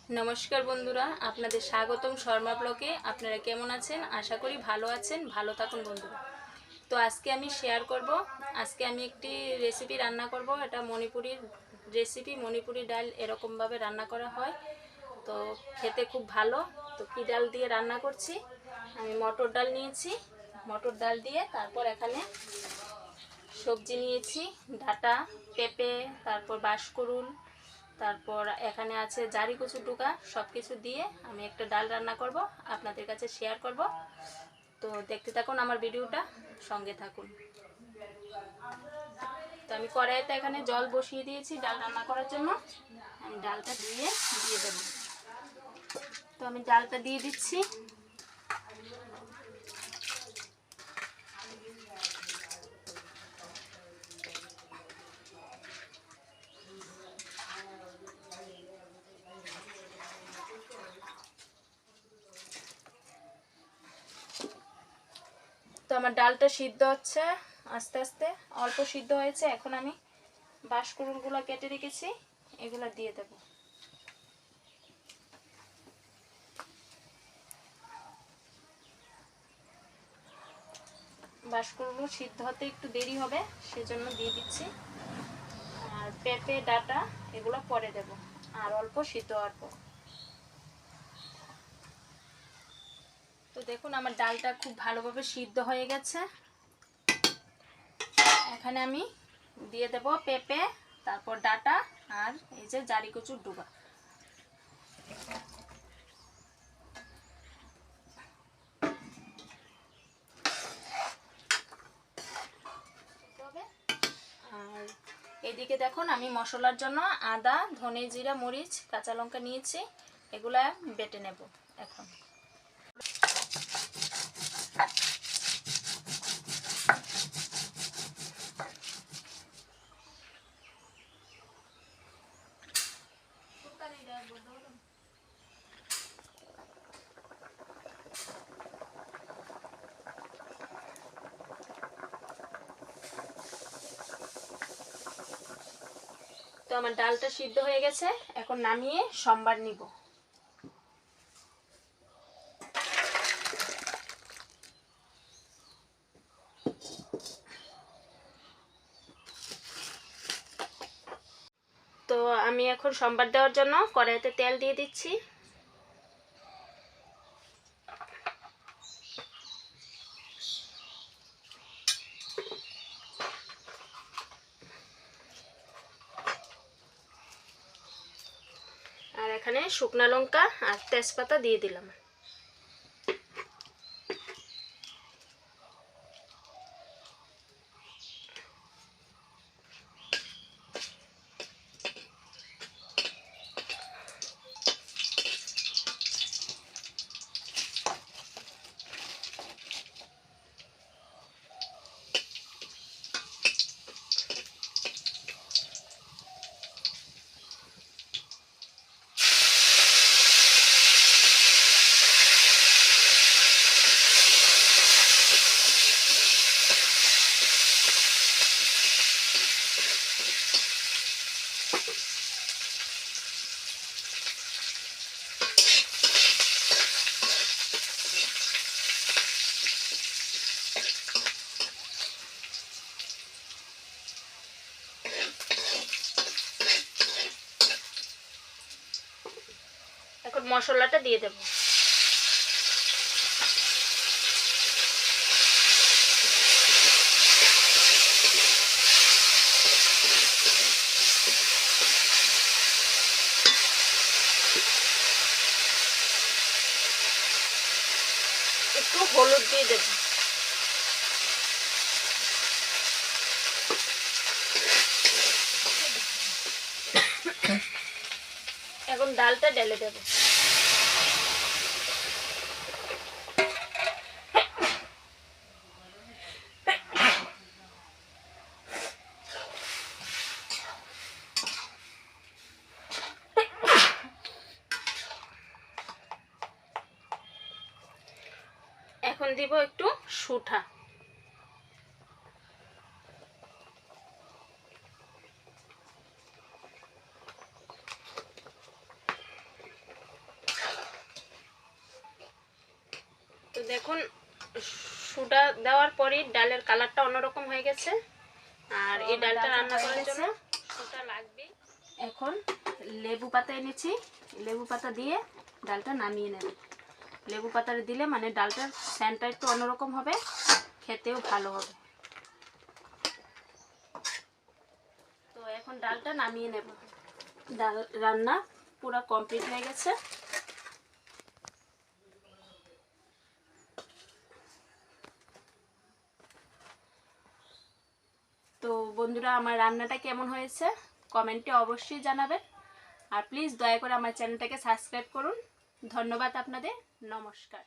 নমস্কার বন্ধুরা, আপনাদের স্বাগতম শর্মা ব্লগে। আপনারা কেমন আছেন? আশা করি ভালো আছেন। ভালো থাকুন বন্ধুরা। তো আজকে আমি শেয়ার করব, আজকে আমি একটি রেসিপি রান্না করব। এটা মণিপুরির রেসিপি, মণিপুরি ডাল এরকমভাবে রান্না করা হয়, তো খেতে খুব ভালো। তো কী ডাল দিয়ে রান্না করছি, আমি মটর ডাল নিয়েছি। মটর ডাল দিয়ে তারপর এখানে সবজি নিয়েছি, ডাঁটা, পেঁপে, তারপর বাঁশকুড়ুল, তারপর এখানে আছে জারি কচুর ডুকা। সব কিছু দিয়ে আমি একটা ডাল রান্না করব, আপনাদের কাছে শেয়ার করব। তো দেখতে থাকুন আমার ভিডিওটা, সঙ্গে থাকুন। তো আমি কড়াইতে এখানে জল বসিয়ে দিয়েছি ডাল রান্না করার জন্য। আমি ডালটা দিয়ে দেবো। তো আমি ডালটা দিয়ে দিচ্ছি। তো আমার ডালটা সিদ্ধ হচ্ছে আস্তে আস্তে, অল্প সিদ্ধ হয়েছে। এখন আমি বাঁশকুড়ুলগুলো কেটে রেখেছি, এগুলো দিয়ে দেব। বাঁশকুড়ুল সিদ্ধ হতে একটু দেরি হবে, সেজন্য দিয়ে দিচ্ছি। আর পেঁপে, ডাঁটা এগুলো পরে দেব, আর অল্প সিদ্ধ হওয়ার পর। তো দেখুন আমার ডালটা খুব ভালোভাবে সিদ্ধ হয়ে গেছে। এখানে আমি দিয়ে দেব পেঁপে, তারপর ডাঁটা, আর এই যে জারি কচুর ডুবা। আর এদিকে দেখুন আমি মশলার জন্য আদা, ধনে, জিরা, মরিচ, কাঁচা লঙ্কা নিয়েছি, এগুলা বেটে নেব এখন। তো আমার ডালটা সিদ্ধ হয়ে গেছে, এখন নামিয়ে সম্বার নিব। তো আমি এখন সম্বার দেওয়ার জন্য কড়াইতে তেল দিয়ে দিচ্ছি। আর এখানে শুকনো লঙ্কা আর তেজপাতা দিয়ে দিলাম। এখন মশলাটা দিয়ে দেব। একটু হলুদ দিয়ে দেব। এখন ডালটা ঢেলে দেব। এখন দিব একটু শুঁঠা। দেখুন সুটা দেওয়ার পরই ডালের কালারটা অন্যরকম হয়ে গেছে। আর এই ডালটা রান্না করার জন্য সুটা লাগবে। এখন লেবু পাতা এনেছি, লেবু পাতা দিয়ে ডালটা নামিয়ে নেব। লেবু পাতাটা দিলে মানে ডালটার স্যান্ডটা একটু অন্যরকম হবে, খেতেও ভালো হবে। তো এখন ডালটা নামিয়ে নেব। ডাল রান্না পুরো কমপ্লিট হয়ে গেছে। তো বন্ধুরা, আমার রান্নাটা কেমন হয়েছে কমেন্টে অবশ্যই জানাবেন। আর প্লিজ দয়া করে আমার চ্যানেলটাকে সাবস্ক্রাইব করুন। ধন্যবাদ আপনাদের। নমস্কার।